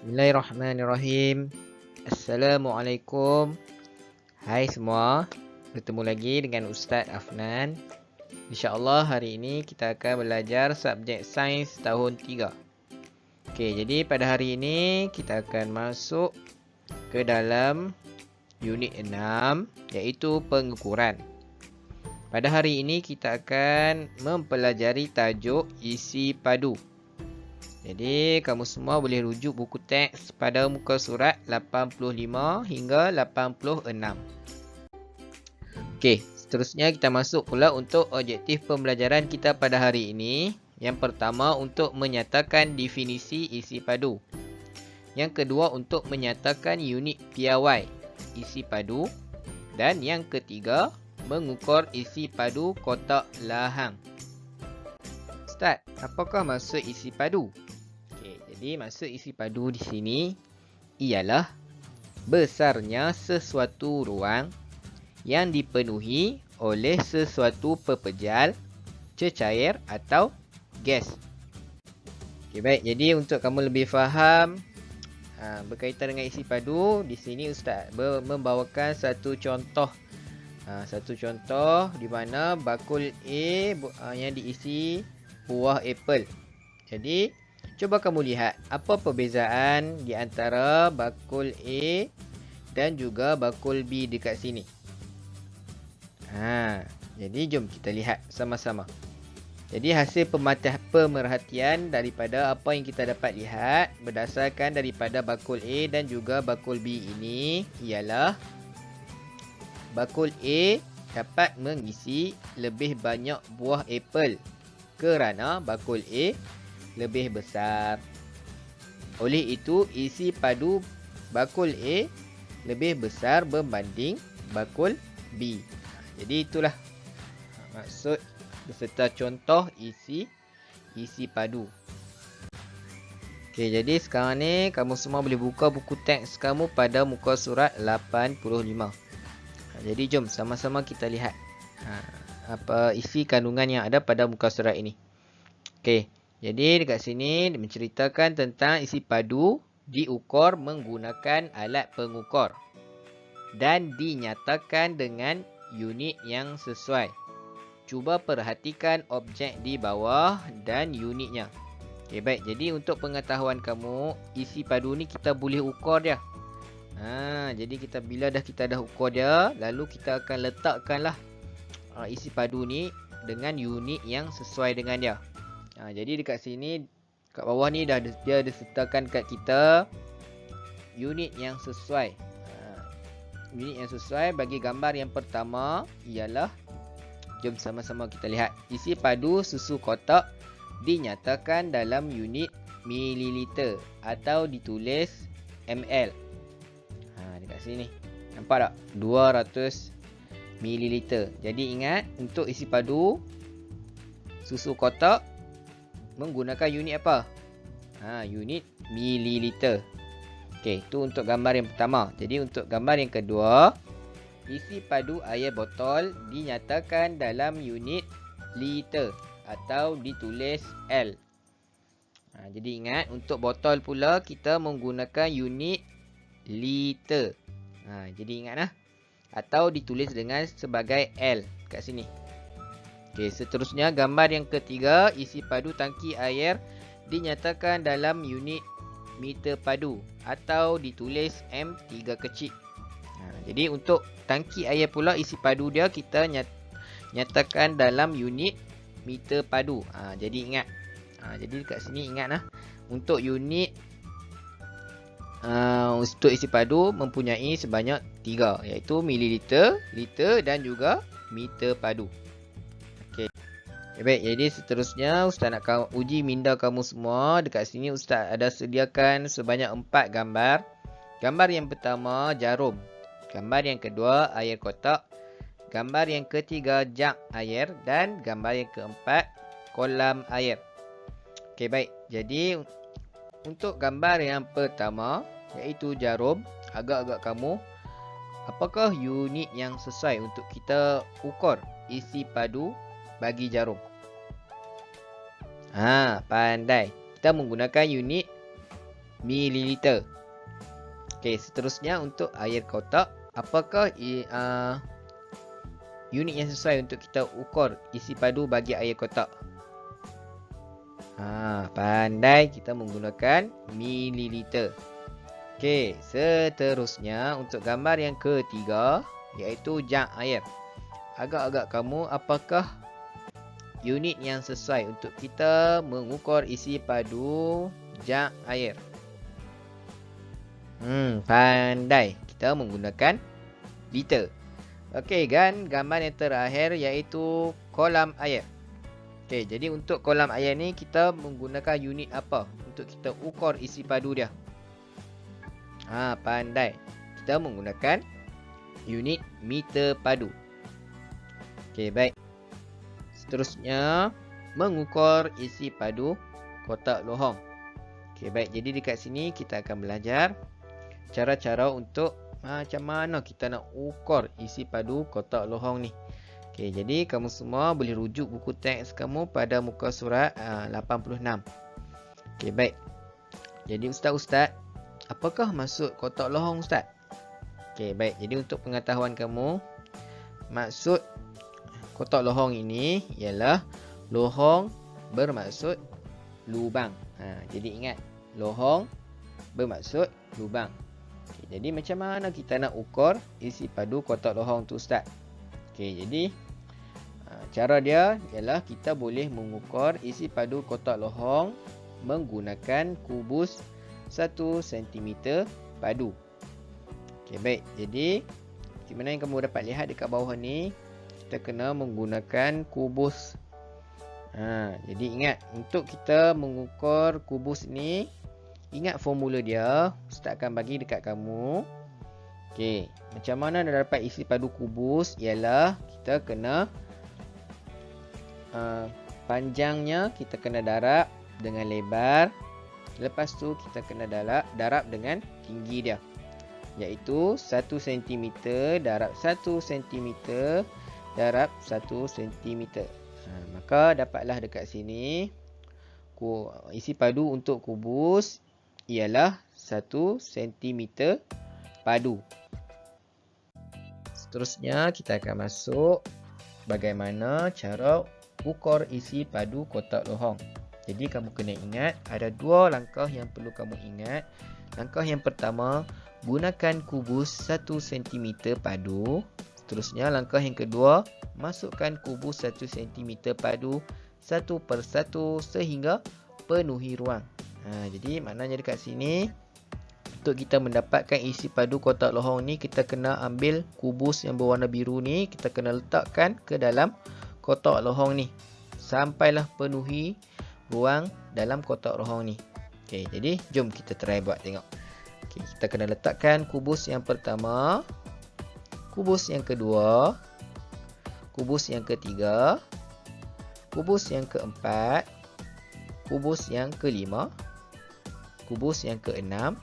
Bismillahirrahmanirrahim. Assalamualaikum. Hai semua, bertemu lagi dengan Ustaz Afnan. InsyaAllah hari ini kita akan belajar subjek sains tahun 3. Okey, jadi pada hari ini kita akan masuk ke dalam unit 6 iaitu pengukuran. Pada hari ini kita akan mempelajari tajuk isi padu. Jadi kamu semua boleh rujuk buku teks pada muka surat 85 hingga 86. Okey, seterusnya kita masuk pula untuk objektif pembelajaran kita pada hari ini. Yang pertama untuk menyatakan definisi isi padu. Yang kedua untuk menyatakan unit piawai isi padu. Dan yang ketiga mengukur isi padu kotak lahang. Ustaz, apakah maksud isi padu? Jadi maksud isi padu di sini ialah besarnya sesuatu ruang yang dipenuhi oleh sesuatu pepejal, cecair atau gas. Okey, baik. Jadi untuk kamu lebih faham berkaitan dengan isi padu, di sini Ustaz membawakan satu contoh. Satu contoh di mana bakul A yang diisi buah apple. Jadi cuba kamu lihat apa perbezaan di antara bakul A dan juga bakul B dekat sini. Jadi jom kita lihat sama-sama. Jadi hasil pemerhatian daripada apa yang kita dapat lihat berdasarkan daripada bakul A dan juga bakul B ini ialah bakul A dapat mengisi lebih banyak buah apple kerana bakul A lebih besar. Oleh itu, isi padu bakul A lebih besar berbanding bakul B. Jadi itulah maksud beserta contoh isi padu. Okey, jadi sekarang ni kamu semua boleh buka buku teks kamu pada muka surat 85. Jadi jom sama-sama kita lihat apa isi kandungan yang ada pada muka surat ini. Okey. Jadi dekat sini menceritakan tentang isi padu diukur menggunakan alat pengukur dan dinyatakan dengan unit yang sesuai. Cuba perhatikan objek di bawah dan unitnya. Okey, baik. Jadi untuk pengetahuan kamu, isi padu ni kita boleh ukur dia. Jadi bila kita dah ukur dia, lalu kita akan letakkanlah isi padu ni dengan unit yang sesuai dengan dia. Jadi dekat sini, kat bawah ni dia disertakan kat kita unit yang sesuai. Unit yang sesuai bagi gambar yang pertama ialah, jom sama-sama kita lihat. Isi padu susu kotak dinyatakan dalam unit mililiter atau ditulis ml. Dekat sini. Nampak tak? 200 mililiter. Jadi ingat, untuk isi padu susu kotak menggunakan unit apa? Unit mililiter. Okey, itu untuk gambar yang pertama. Jadi untuk gambar yang kedua, isi padu air botol dinyatakan dalam unit liter atau ditulis L. Jadi ingat, untuk botol pula kita menggunakan unit liter. Jadi ingatlah. Atau ditulis dengan sebagai L kat sini. Okey, seterusnya gambar yang ketiga, isi padu tangki air dinyatakan dalam unit meter padu atau ditulis M3 kecil. Jadi untuk tangki air pula isi padu dia kita nyatakan dalam unit meter padu. Jadi ingat. Jadi dekat sini ingatlah, untuk unit untuk isi padu mempunyai sebanyak 3, iaitu mililiter, liter dan juga meter padu. Baik, jadi seterusnya Ustaz nak uji minda kamu semua. Dekat sini Ustaz ada sediakan sebanyak 4 gambar. Gambar yang pertama jarum. Gambar yang kedua air kotak. Gambar yang ketiga jak air. Dan gambar yang keempat kolam air. Okey, baik. Jadi untuk gambar yang pertama iaitu jarum, agak-agak kamu, apakah unit yang sesuai untuk kita ukur isi padu bagi jarum? Pandai. Kita menggunakan unit mililiter. Okey, seterusnya untuk air kotak, apakah unit yang sesuai untuk kita ukur isi padu bagi air kotak? Pandai, kita menggunakan mililiter. Okey, seterusnya untuk gambar yang ketiga, iaitu jak air. Agak-agak kamu, apakah unit yang sesuai untuk kita mengukur isi padu jak air? Pandai, kita menggunakan liter. Okey, dan gambar yang terakhir iaitu kolam air. Okey, jadi untuk kolam air ni kita menggunakan unit apa untuk kita ukur isi padu dia? Pandai. Kita menggunakan unit meter padu. Okey, baik. Seterusnya, mengukur isi padu kotak lohong. Okey, baik. Jadi dekat sini kita akan belajar cara-cara untuk macam mana kita nak ukur isi padu kotak lohong ni. Okey, jadi kamu semua boleh rujuk buku teks kamu pada muka surat 86. Okey, baik. Jadi ustaz, apakah maksud kotak lohong, ustaz? Okey, baik. Jadi untuk pengetahuan kamu, maksud kotak lohong ini ialah lohong bermaksud lubang. Jadi ingat, lohong bermaksud lubang. Okey, jadi macam mana kita nak ukur isi padu kotak lohong tu, ustaz? Okey, jadi cara dia ialah kita boleh mengukur isi padu kotak lohong menggunakan kubus 1 cm padu. Okey, baik. Jadi di mana yang kamu dapat lihat dekat bawah ni, kita kena menggunakan kubus. Jadi ingat, untuk kita mengukur kubus ni, ingat formula dia, ustaz akan bagi dekat kamu. Okey, macam mana nak dapat isi padu kubus ialah kita kena panjangnya kita kena darab dengan lebar. Lepas tu kita kena darab dengan tinggi dia, iaitu 1 cm darab 1 cm darab 1 cm. Maka dapatlah dekat sini isi padu untuk kubus ialah 1 cm padu. Seterusnya kita akan masuk bagaimana cara ukur isi padu kotak lohong. Jadi kamu kena ingat, ada 2 langkah yang perlu kamu ingat. Langkah yang pertama, gunakan kubus 1 cm padu. Seterusnya langkah yang kedua, masukkan kubus 1 cm padu satu persatu sehingga penuhi ruang. Jadi maknanya dekat sini, untuk kita mendapatkan isi padu kotak lohong ni, kita kena ambil kubus yang berwarna biru ni, kita kena letakkan ke dalam kotak lohong ni sampailah penuhi ruang dalam kotak lohong ni. Okey, jadi jom kita try buat tengok. Okey, kita kena letakkan kubus yang pertama, kubus yang kedua, kubus yang ketiga, kubus yang keempat, kubus yang kelima, kubus yang keenam,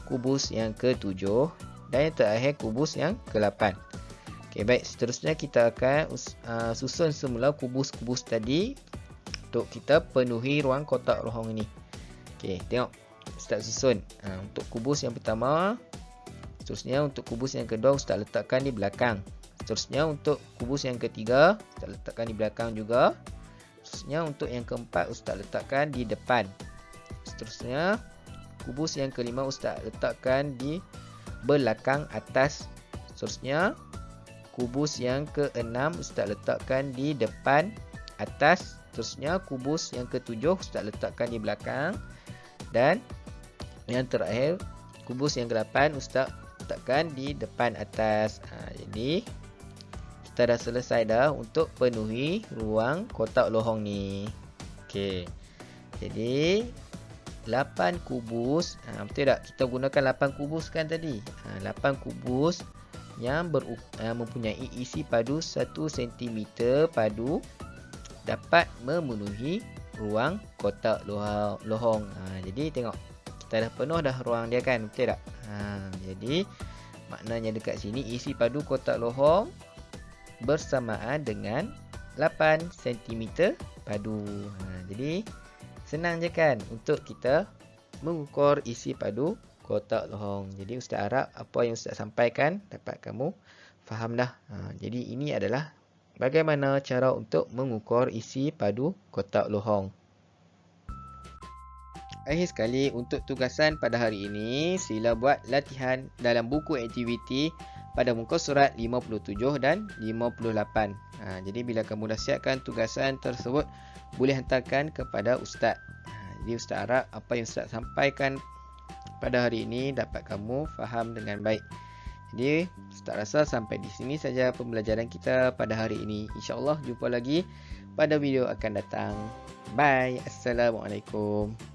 kubus yang ketujuh, dan yang terakhir kubus yang ke-8. Okey, baik. Seterusnya kita akan susun semula kubus-kubus tadi untuk kita penuhi ruang kotak lohong ini. Okey, tengok. Ustaz susun. Untuk kubus yang pertama, seterusnya untuk kubus yang kedua, Ustaz letakkan di belakang. Seterusnya untuk kubus yang ketiga, Ustaz letakkan di belakang juga. Seterusnya untuk yang keempat, Ustaz letakkan di depan. Seterusnya kubus yang kelima, Ustaz letakkan di belakang atas. Seterusnya kubus yang keenam, Ustaz letakkan di depan atas. Seterusnya kubus yang ketujuh, Ustaz letakkan di belakang. Dan yang terakhir, kubus yang ke-8, Ustaz letakkan di depan atas. Jadi kita dah selesai dah untuk penuhi ruang kotak lohong ni. Okey, jadi 8 kubus. Betul tak? Kita gunakan 8 kubus kan tadi. 8 kubus yang mempunyai isi padu 1 cm padu dapat memenuhi ruang kotak lohong. Jadi tengok, kita dah penuh dah ruang dia kan, betul tak? Jadi maknanya dekat sini isi padu kotak lohong bersamaan dengan 8 cm padu. Jadi senang je kan untuk kita mengukur isi padu kotak lohong. Jadi Ustaz harap apa yang Ustaz sampaikan dapat kamu faham dah. Jadi ini adalah bagaimana cara untuk mengukur isi padu kotak lohong. Akhir sekali, untuk tugasan pada hari ini, sila buat latihan dalam buku aktiviti pada muka surat 57 dan 58. Jadi bila kamu dah siapkan tugasan tersebut, boleh hantarkan kepada Ustaz. Jadi Ustaz harap apa yang Ustaz sampaikan pada hari ini dapat kamu faham dengan baik. Jadi Ustaz rasa sampai di sini saja pembelajaran kita pada hari ini. InsyaAllah jumpa lagi pada video akan datang. Bye. Assalamualaikum.